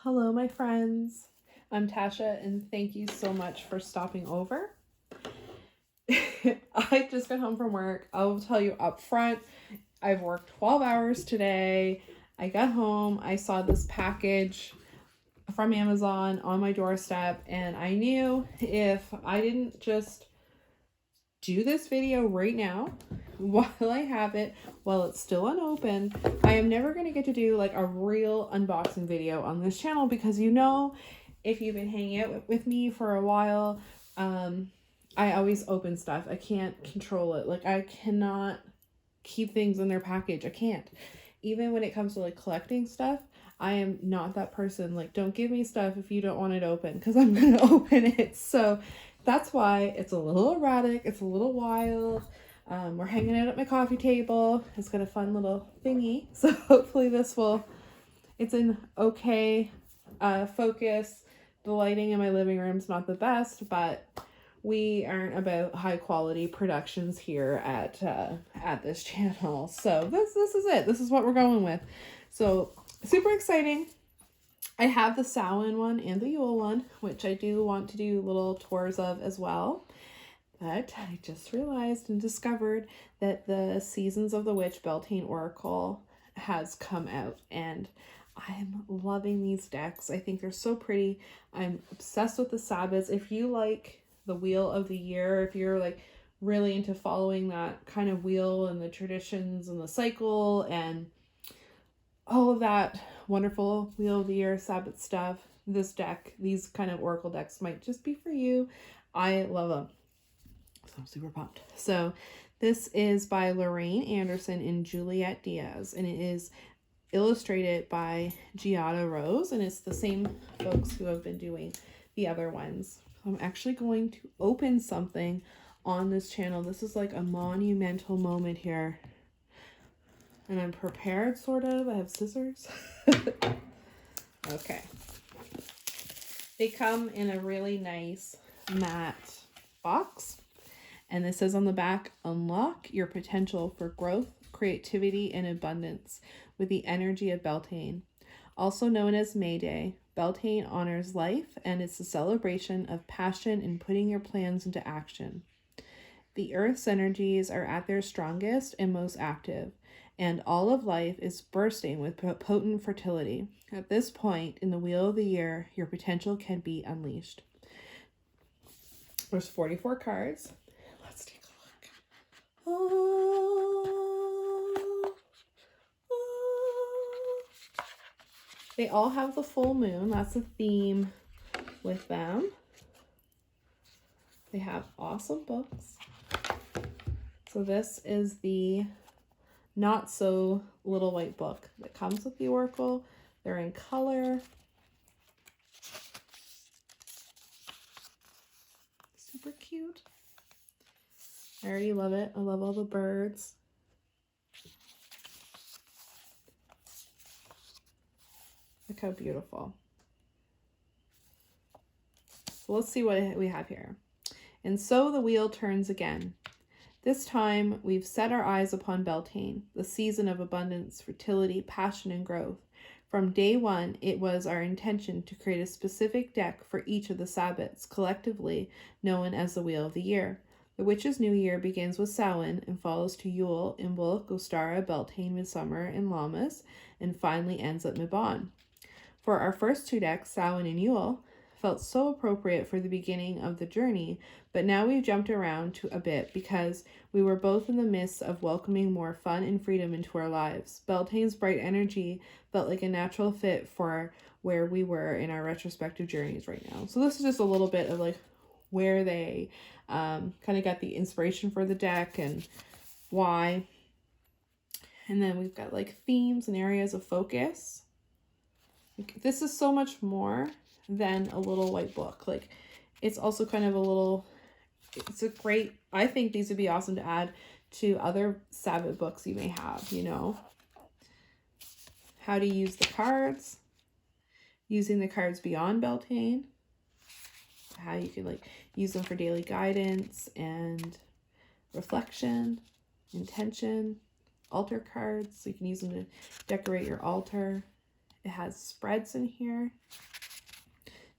Hello, my friends. I'm Tasha, and thank you so much for stopping over. I just got home from work. I'll tell you up front, I've worked 12 hours today. I got home, I saw this package from Amazon on my doorstep, and I knew if I didn't just do this video right now while I have it, while it's still unopened, I am never going to get to do like a real unboxing video on this channel, because if you've been hanging out with me for a while, I always open stuff. I can't control it. Like, I cannot keep things in their package. I can't. Even when it comes to like collecting stuff, I am not that person. Like, don't give me stuff if you don't want it open, because I'm going to open it. So that's why it's a little erratic. It's a little wild. We're hanging out at my coffee table. It's got a fun little thingy. So hopefully it's in okay focus. The lighting in my living room's not the best, but we aren't about high quality productions here at this channel. So this is it. This is what we're going with. So super exciting. I have the Samhain one and the Yule one, which I do want to do little tours of as well. But I just realized and discovered that the Seasons of the Witch Beltane Oracle has come out, and I'm loving these decks. I think they're so pretty. I'm obsessed with the Sabbats. If you like the Wheel of the Year, if you're like really into following that kind of wheel and the traditions and the cycle and all of that wonderful Wheel of the Year Sabbath stuff, these kind of Oracle decks might just be for you. I love them. So I'm super pumped. So this is by Lorraine Anderson and Juliet Diaz, and it is illustrated by Giada Rose, and it's the same folks who have been doing the other ones. I'm actually going to open something on this channel. This is like a monumental moment here. And I'm prepared, sort of. I have scissors. Okay. They come in a really nice matte box. And this says on the back, unlock your potential for growth, creativity, and abundance with the energy of Beltane. Also known as May Day, Beltane honors life, and it's a celebration of passion and putting your plans into action. The Earth's energies are at their strongest and most active, and all of life is bursting with potent fertility. At this point in the Wheel of the Year, your potential can be unleashed. There's 44 cards. Let's take a look. They all have the full moon. That's the theme with them. They have awesome books. So this is the not so little white book that comes with the Oracle. They're in color. Super cute. I already love it. I love all the birds. Look how beautiful. So let's see what we have here. And so the wheel turns again. This time we've set our eyes upon Beltane, the season of abundance, fertility, passion, and growth. From day one, it was our intention to create a specific deck for each of the Sabbats, collectively known as the Wheel of the Year. The Witch's New Year begins with Samhain and follows to Yule, Imbolc, Ostara, Beltane, Midsummer, and Lammas, and finally ends at Mabon. For our first two decks, Samhain and Yule, felt so appropriate for the beginning of the journey, but now we've jumped around a bit because we were both in the midst of welcoming more fun and freedom into our lives. Beltane's bright energy felt like a natural fit for where we were in our retrospective journeys right now. So this is just a little bit of like where they kind of got the inspiration for the deck and why. And then we've got like themes and areas of focus. This is so much more than a little white book. Like, it's also kind of it's a great, I think these would be awesome to add to other Sabbath books you may have, you know. How to use the cards, using the cards beyond Beltane, how you can like use them for daily guidance and reflection, intention, altar cards, so you can use them to decorate your altar, It has spreads in here.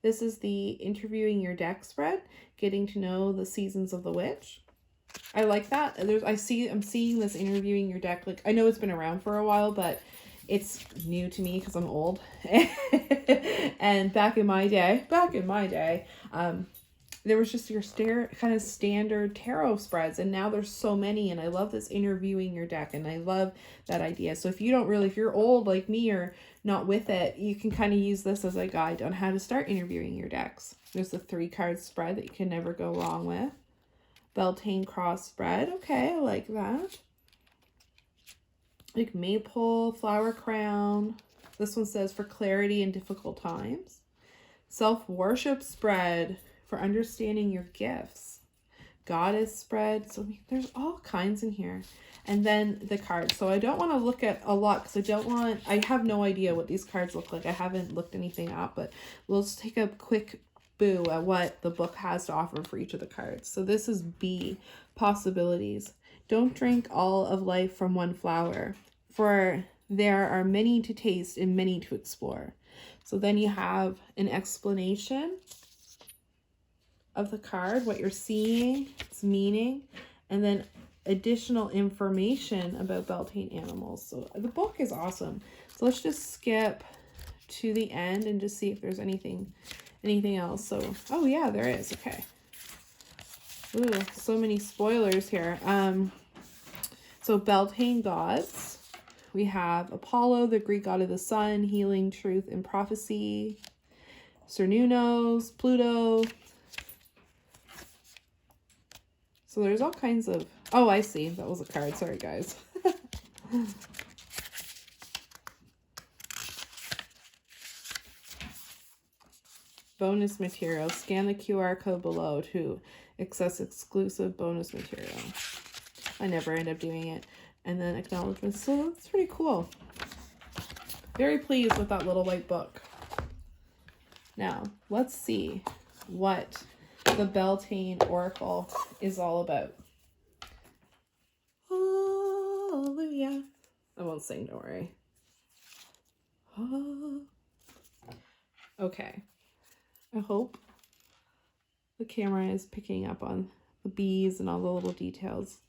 This is the interviewing your deck spread, getting to know the seasons of the witch. I like that. I'm seeing this interviewing your deck. Like, I know it's been around for a while, but it's new to me because I'm old. And back in my day, there was just your kind of standard tarot spreads, and now there's so many, and I love this interviewing your deck, and I love that idea. So if you're old like me or not with it, you can kind of use this as a guide on how to start interviewing your decks. There's the 3-card spread that you can never go wrong with. Beltane cross spread. Okay, I like that. Like Maypole, Flower Crown. This one says for clarity in difficult times. Self-worship spread for understanding your gifts. Goddess spread. So there's all kinds in here. And then the cards. So I don't want to look at a lot because I have no idea what these cards look like. I haven't looked anything up, but we'll just take a quick boo at what the book has to offer for each of the cards. So this is B, possibilities. Don't drink all of life from one flower, for there are many to taste and many to explore. So then you have an explanation of the card, what you're seeing, its meaning, and then additional information about Beltane animals. So the book is awesome. So let's just skip to the end and just see if there's anything else. So, oh yeah, there is. Okay. Ooh, so many spoilers here. So Beltane gods. We have Apollo, the Greek god of the sun, healing, truth, and prophecy. Cernunnos, Pluto. So there's all kinds of... Oh, I see. That was a card. Sorry, guys. Bonus material. Scan the QR code below to access exclusive bonus material. I never end up doing it. And then acknowledgements. So that's pretty cool. Very pleased with that little white book. Now, let's see what the Beltane Oracle is all about. Hallelujah. I won't sing, don't worry. Okay. I hope the camera is picking up on the bees and all the little details.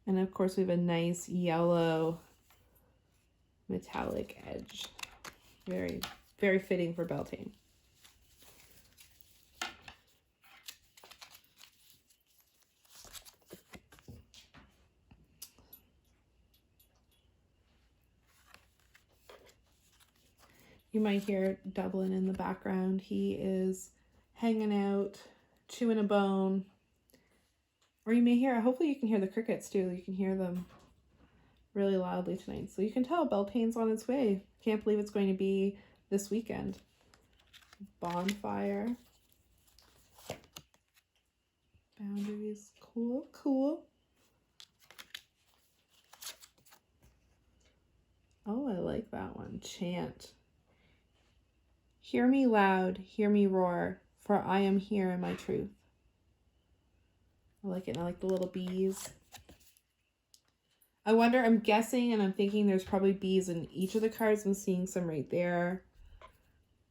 And of course we have a nice yellow metallic edge. Very, very fitting for Beltane. You might hear Dublin in the background. He is hanging out, chewing a bone. Or you may hear, hopefully you can hear the crickets too. You can hear them really loudly tonight. So you can tell Beltane's on its way. Can't believe it's going to be this weekend. Bonfire. Boundaries. Cool, cool. Oh, I like that one. Chant. Hear me loud, hear me roar, for I am here in my truth. I like it. I like the little bees. I wonder, I'm guessing and I'm thinking there's probably bees in each of the cards. I'm seeing some right there.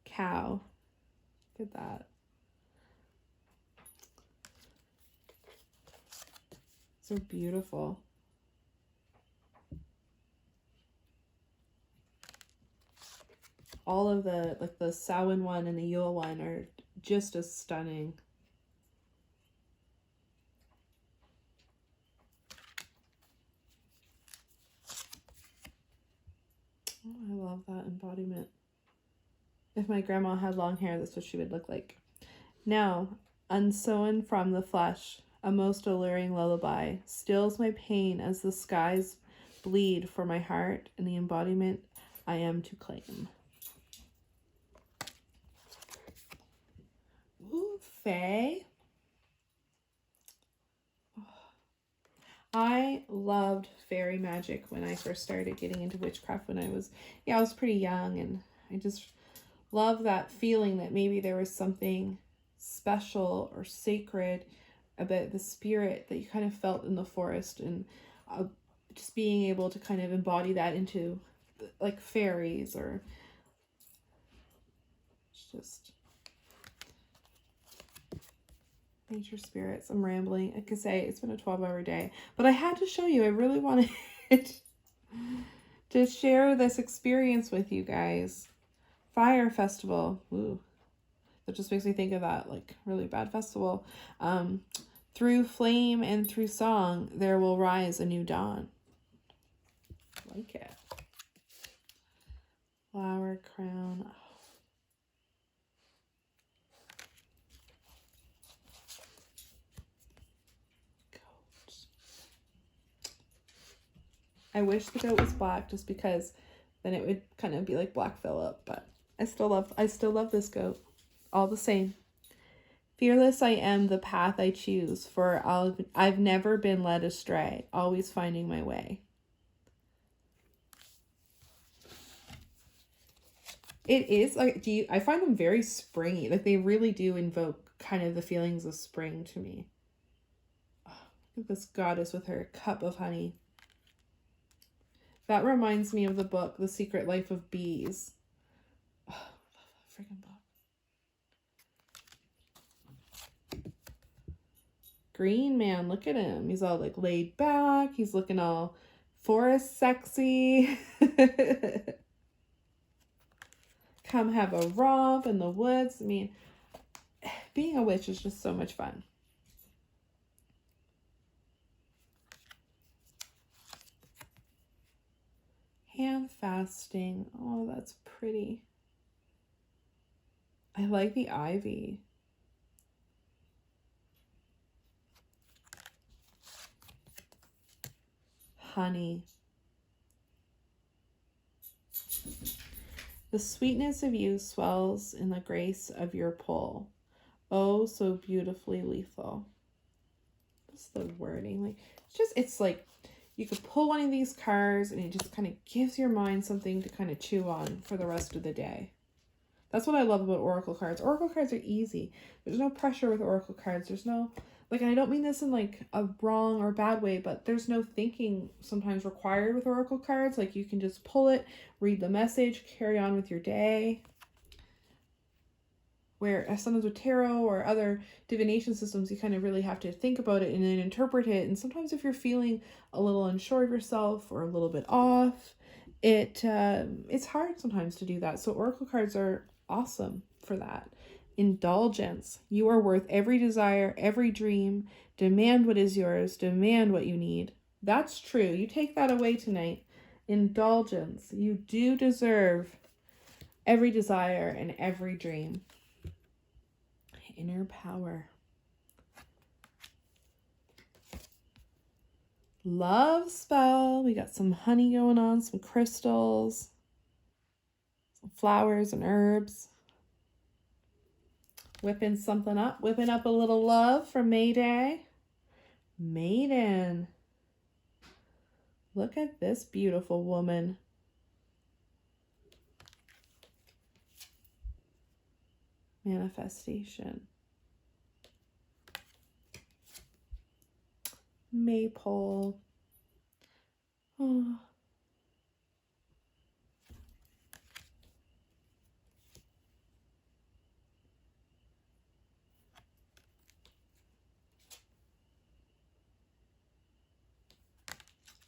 Cow. Look at that. So beautiful. All of the, like the Samhain one and the Yule one are just as stunning. Oh, I love that embodiment. If my grandma had long hair, that's what she would look like. Now, unsewn from the flesh, a most alluring lullaby, stills my pain as the skies bleed for my heart and the embodiment I am to claim. Ooh, Faye. I loved fairy magic when I first started getting into witchcraft when I was pretty young, and I just love that feeling that maybe there was something special or sacred about the spirit that you kind of felt in the forest, and just being able to kind of embody that into like fairies or just nature spirits. I'm rambling. I could say it's been a 12-hour day, but I had to show you. I really wanted to share this experience with you guys. Fire festival. Ooh. That just makes me think of that like really bad festival. Through flame and through song, there will rise a new dawn. Like it. Flower crown. Goat. I wish the goat was black just because then it would kind of be like Black Phillip, but I still love this goat. All the same. Fearless I am the path I choose, for I've never been led astray, always finding my way. It is like, I find them very springy. Like they really do invoke kind of the feelings of spring to me. Oh, look at this goddess with her cup of honey. That reminds me of the book, The Secret Life of Bees. Oh, I love that freaking book. Green man, look at him. He's all like laid back. He's looking all forest sexy. Come have a romp in the woods. I mean, being a witch is just so much fun. Hand fasting. Oh, that's pretty. I like the ivy. Honey. The sweetness of you swells in the grace of your pull. Oh, so beautifully lethal. What's the wording? Like, it's like you could pull one of these cards and it just kind of gives your mind something to kind of chew on for the rest of the day. That's what I love about Oracle cards. Oracle cards are easy. There's no pressure with Oracle cards. There's no, like, and I don't mean this in like a wrong or bad way, but there's no thinking sometimes required with Oracle cards. Like you can just pull it, read the message, carry on with your day. Where sometimes with tarot or other divination systems, you kind of really have to think about it and then interpret it. And sometimes if you're feeling a little unsure of yourself or a little bit off, it's hard sometimes to do that. So Oracle cards are awesome for that. Indulgence. You are worth every desire, every dream. Demand what is yours. Demand what you need. That's true. You take that away tonight. Indulgence. You do deserve every desire and every dream. Inner power. Love spell. We got some honey going on, some crystals, some flowers and herbs. Whipping something up. Whipping up a little love for Mayday. Maiden. Look at this beautiful woman. Manifestation. Maypole. Oh.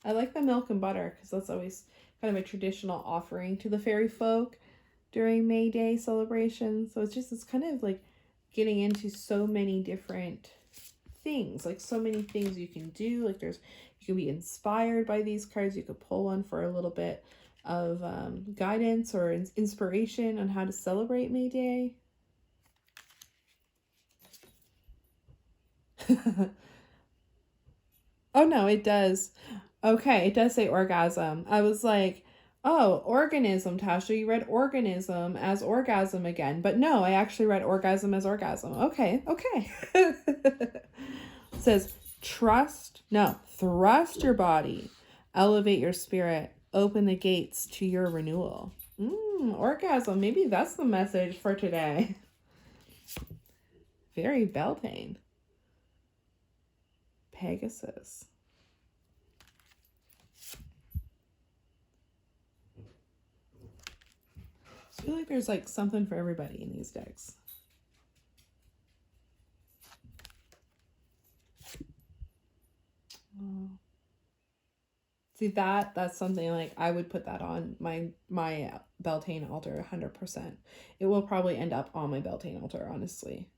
I like the milk and butter because that's always kind of a traditional offering to the fairy folk during May Day celebrations. So it's kind of like getting into so many different things, like so many things you can do. Like you can be inspired by these cards. You could pull one for a little bit of guidance or inspiration on how to celebrate May Day. Oh no, it does. Okay, it does say orgasm. I was like, oh, organism, Tasha. You read organism as orgasm again. But no, I actually read orgasm as orgasm. Okay. It says thrust your body, elevate your spirit, open the gates to your renewal. Orgasm. Maybe that's the message for today. Very Beltane. Pegasus. I feel like there's like something for everybody in these decks. See, that's something like I would put that on my Beltane altar 100%. It will probably end up on my Beltane altar, honestly.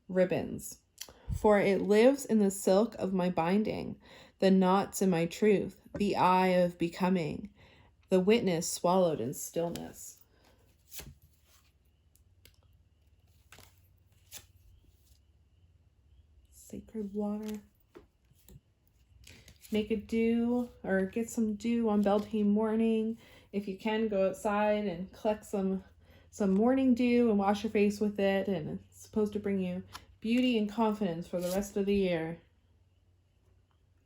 Ribbons. For it lives in the silk of my binding, the knots in my truth, the eye of becoming, the witness swallowed in stillness. Sacred water. Make a dew or get some dew on Beltane morning. If you can, go outside and collect some morning dew and wash your face with it. And it's supposed to bring you beauty and confidence for the rest of the year.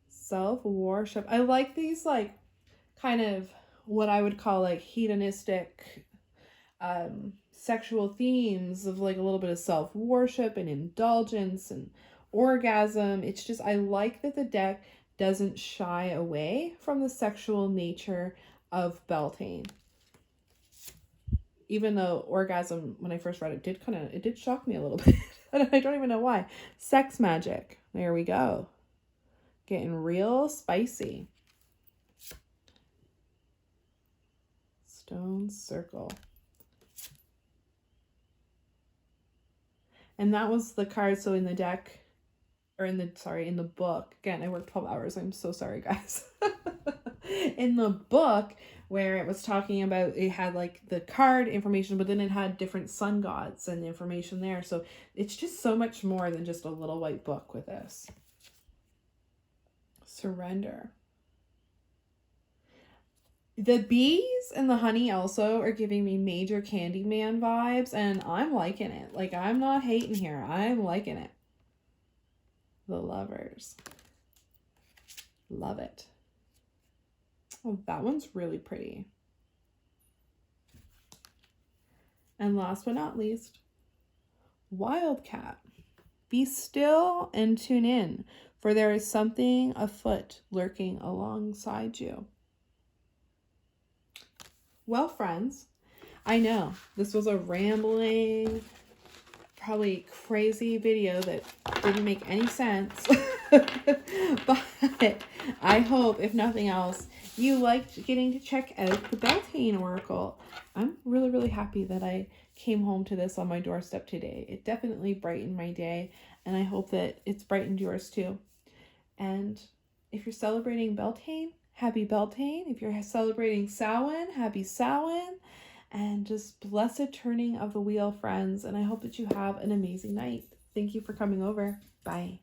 Self-worship. I like these like kind of what I would call like hedonistic sexual themes of like a little bit of self-worship and indulgence and orgasm. It's just, I like that the deck doesn't shy away from the sexual nature of Beltane. Even though orgasm, when I first read it, it did shock me a little bit. I don't even know why. Sex magic. There we go. Getting real spicy. Stone circle. And that was the card. So in the deck, or in the book, again, I worked 12 hours. I'm so sorry, guys. In the book, where it was talking about, it had like the card information, but then it had different sun gods and information there. So it's just so much more than just a little white book with this. Surrender. The bees and the honey also are giving me major Candyman vibes, and I'm liking it. Like, I'm not hating here. I'm liking it. The Lovers. Love it. Oh, that one's really pretty. And last but not least, Wildcat. Be still and tune in, for there is something afoot lurking alongside you. Well, friends, I know this was a rambling, probably crazy video that didn't make any sense. But I hope, if nothing else, you liked getting to check out the Beltane Oracle. I'm really, really happy that I came home to this on my doorstep today. It definitely brightened my day, and I hope that it's brightened yours too. And if you're celebrating Beltane, happy Beltane. If you're celebrating Samhain, happy Samhain. And just blessed turning of the wheel, friends. And I hope that you have an amazing night. Thank you for coming over. Bye.